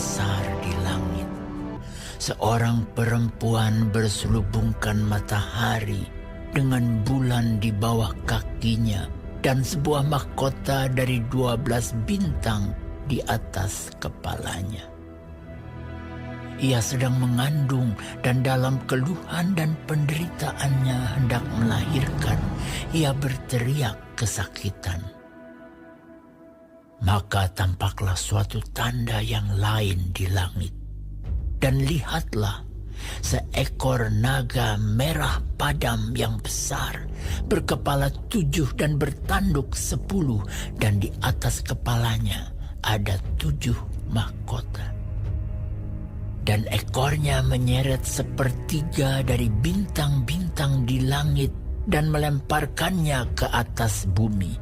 besar di langit. Seorang perempuan berselubungkan matahari dengan bulan di bawah kakinya dan sebuah mahkota dari 12 bintang di atas kepalanya. Ia sedang mengandung dan dalam keluhan dan penderitaannya hendak melahirkan. Ia berteriak kesakitan. Maka tampaklah suatu tanda yang lain di langit. Dan lihatlah, seekor naga merah padam yang besar, berkepala 7 dan bertanduk 10, dan di atas kepalanya ada 7 mahkota. Dan ekornya menyeret sepertiga dari bintang-bintang di langit dan melemparkannya ke atas bumi.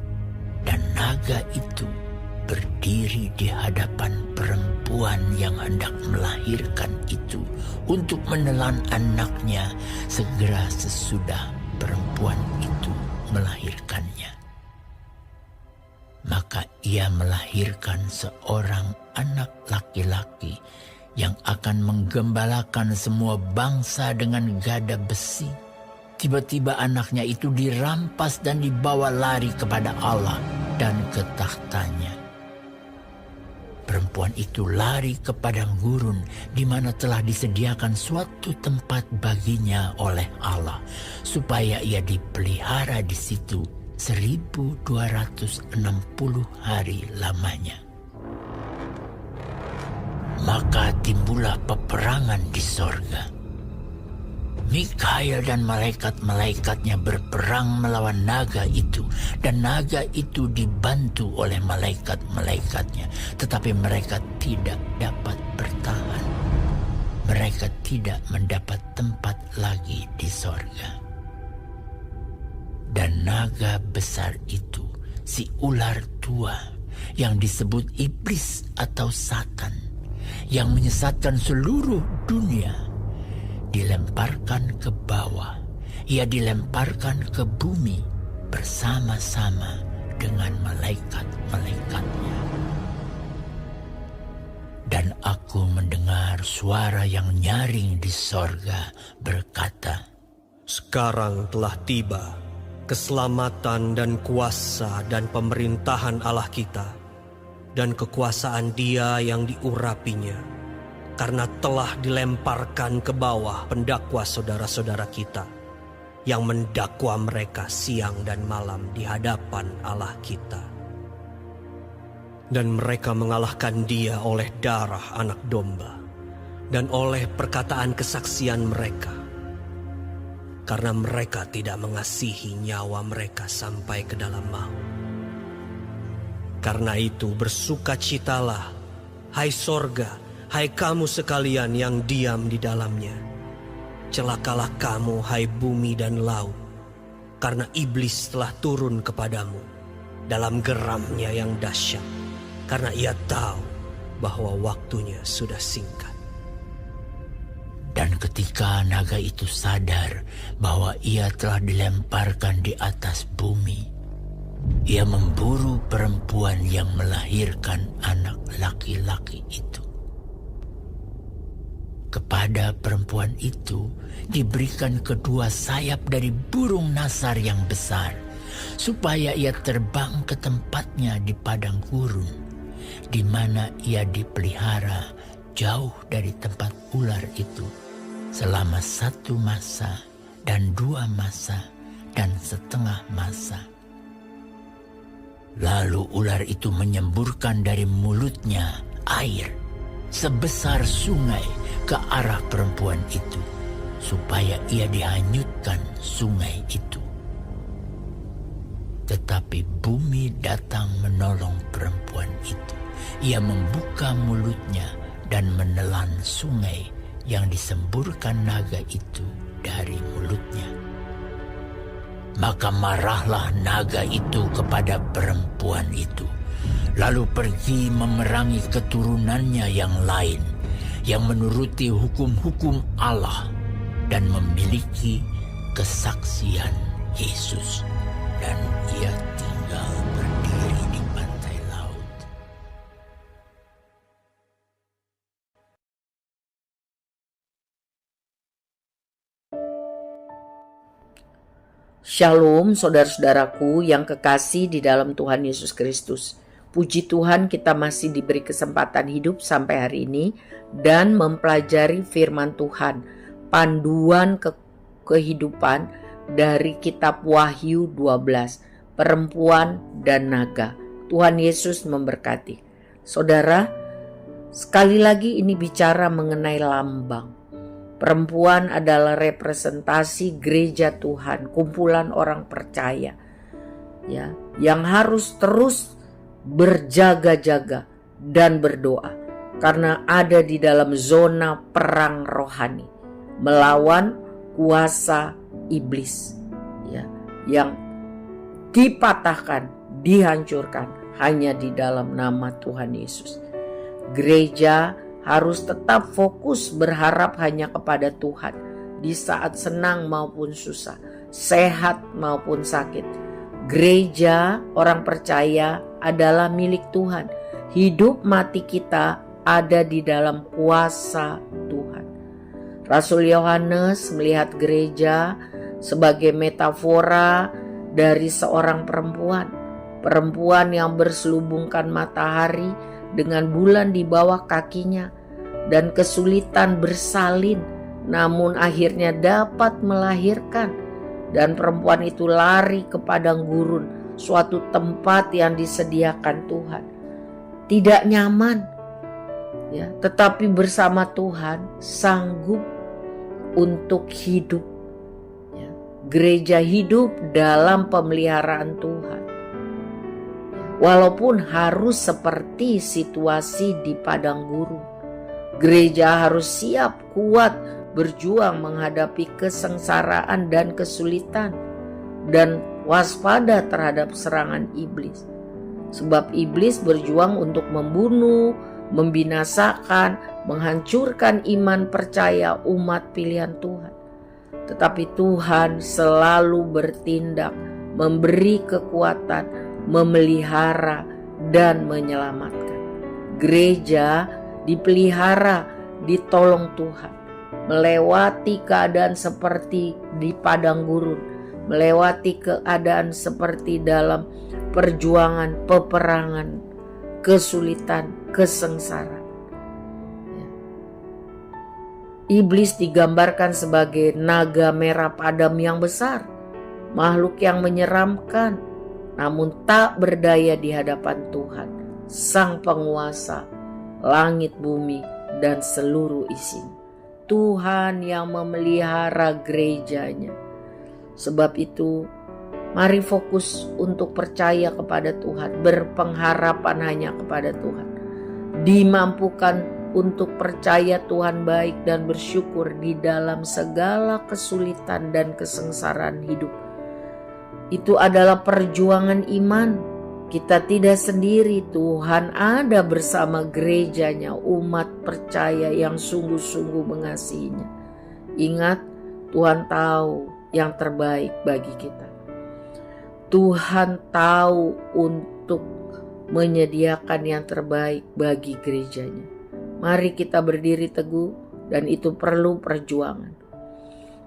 Dan naga itu berdiri di hadapan perempuan yang hendak melahirkan itu untuk menelan anaknya segera sesudah perempuan itu melahirkannya. Maka ia melahirkan seorang anak laki-laki yang akan menggembalakan semua bangsa dengan gada besi. Tiba-tiba anaknya itu dirampas dan dibawa lari kepada Allah dan ke tahtanya. Perempuan itu lari ke padang gurun di mana telah disediakan suatu tempat baginya oleh Allah, supaya ia dipelihara di situ 1260 hari lamanya. Maka timbullah peperangan di sorga. Mikhael dan malaikat-malaikatnya berperang melawan naga itu, dan naga itu dibantu oleh malaikat-malaikatnya, tetapi mereka tidak dapat bertahan. Mereka tidak mendapat tempat lagi di sorga. Dan naga besar itu, si ular tua, yang disebut iblis atau Satan, yang menyesatkan seluruh dunia, dilemparkan ke bawah. Ia dilemparkan ke bumi bersama-sama dengan malaikat-malaikatnya. Dan aku mendengar suara yang nyaring di sorga berkata, "Sekarang telah tiba keselamatan dan kuasa dan pemerintahan Allah kita, dan kekuasaan Dia yang diurapinya, karena telah dilemparkan ke bawah pendakwa saudara-saudara kita yang mendakwa mereka siang dan malam di hadapan Allah kita. Dan mereka mengalahkan Dia oleh darah anak domba dan oleh perkataan kesaksian mereka, karena mereka tidak mengasihi nyawa mereka sampai ke dalam maut. Karena itu bersukacitalah, hai sorga, hai kamu sekalian yang diam di dalamnya. Celakalah kamu, hai bumi dan laut, karena iblis telah turun kepadamu dalam geramnya yang dahsyat, karena ia tahu bahwa waktunya sudah singkat." Dan ketika naga itu sadar bahwa ia telah dilemparkan di atas bumi, ia memburu perempuan yang melahirkan anak laki-laki itu. Kepada perempuan itu diberikan kedua sayap dari burung nasar yang besar, supaya ia terbang ke tempatnya di padang gurun, di mana ia dipelihara jauh dari tempat ular itu, selama 1 masa dan 2 masa dan setengah masa. Lalu ular itu menyemburkan dari mulutnya air sebesar sungai ke arah perempuan itu, supaya ia dihanyutkan sungai itu. Tetapi bumi datang menolong perempuan itu. Ia membuka mulutnya dan menelan sungai yang disemburkan naga itu dari mulutnya. Maka marahlah naga itu kepada perempuan itu, lalu pergi memerangi keturunannya yang lain, yang menuruti hukum-hukum Allah dan memiliki kesaksian Yesus. Dan ia tinggal berdiri di Shalom saudara-saudaraku yang kekasih di dalam Tuhan Yesus Kristus. Puji Tuhan kita masih diberi kesempatan hidup sampai hari ini dan mempelajari firman Tuhan, panduan kehidupan dari kitab Wahyu 12, perempuan dan naga. Tuhan Yesus memberkati. Saudara, sekali lagi ini bicara mengenai lambang. Perempuan adalah representasi gereja Tuhan, kumpulan orang percaya, ya, yang harus terus berjaga-jaga dan berdoa karena ada di dalam zona perang rohani melawan kuasa iblis, ya, yang dipatahkan, dihancurkan hanya di dalam nama Tuhan Yesus. Gereja harus tetap fokus berharap hanya kepada Tuhan di saat senang maupun susah, sehat maupun sakit. Gereja orang percaya adalah milik Tuhan. Hidup mati kita ada di dalam kuasa Tuhan. Rasul Yohanes melihat gereja sebagai metafora dari seorang perempuan yang berselubungkan matahari dengan bulan di bawah kakinya dan kesulitan bersalin, namun akhirnya dapat melahirkan. Dan perempuan itu lari ke padang gurun, suatu tempat yang disediakan Tuhan. Tidak nyaman, ya, tetapi bersama Tuhan sanggup untuk hidup. Ya, gereja hidup dalam pemeliharaan Tuhan. Walaupun harus seperti situasi di padang gurun, gereja harus siap, kuat, berjuang menghadapi kesengsaraan dan kesulitan, dan waspada terhadap serangan iblis. Sebab iblis berjuang untuk membunuh, membinasakan, menghancurkan iman percaya umat pilihan Tuhan. Tetapi Tuhan selalu bertindak, memberi kekuatan, memelihara dan menyelamatkan. Gereja dipelihara, ditolong Tuhan, melewati keadaan seperti di padang gurun, melewati keadaan seperti dalam perjuangan, peperangan, kesulitan, kesengsaraan. Iblis digambarkan sebagai naga merah padam yang besar, makhluk yang menyeramkan, namun tak berdaya di hadapan Tuhan, Sang Penguasa langit, bumi, dan seluruh isinya. Tuhan yang memelihara gerejanya. Sebab itu, mari fokus untuk percaya kepada Tuhan, berpengharapan hanya kepada Tuhan. Dimampukan untuk percaya Tuhan baik dan bersyukur di dalam segala kesulitan dan kesengsaraan hidup. Itu adalah perjuangan iman. Kita tidak sendiri, Tuhan ada bersama gerejanya, umat percaya yang sungguh-sungguh mengasihinya. Ingat, Tuhan tahu yang terbaik bagi kita. Tuhan tahu untuk menyediakan yang terbaik bagi gerejanya. Mari kita berdiri teguh, dan itu perlu perjuangan.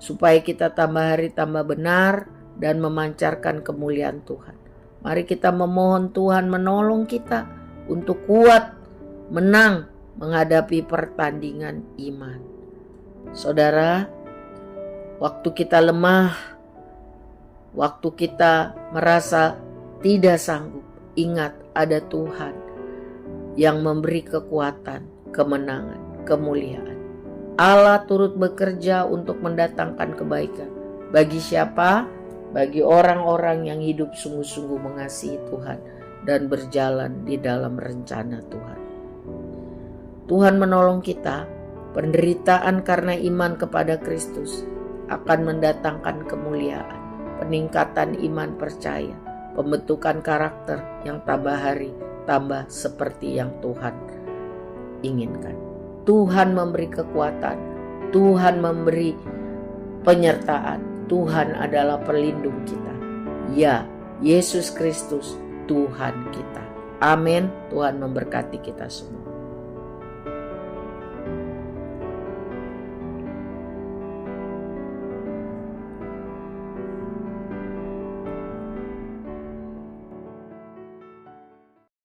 Supaya kita tambah hari tambah benar dan memancarkan kemuliaan Tuhan. Mari kita memohon Tuhan menolong kita untuk kuat, menang, menghadapi pertandingan iman. Saudara, waktu kita lemah, waktu kita merasa tidak sanggup, ingat ada Tuhan yang memberi kekuatan, kemenangan, kemuliaan. Allah turut bekerja untuk mendatangkan kebaikan. Bagi siapa? Bagi orang-orang yang hidup sungguh-sungguh mengasihi Tuhan dan berjalan di dalam rencana Tuhan. Tuhan menolong kita. Penderitaan karena iman kepada Kristus akan mendatangkan kemuliaan, peningkatan iman percaya, pembentukan karakter yang tambah hari tambah seperti yang Tuhan inginkan. Tuhan memberi kekuatan, Tuhan memberi penyertaan. Tuhan adalah pelindung kita. Ya, Yesus Kristus Tuhan kita. Amin. Tuhan memberkati kita semua.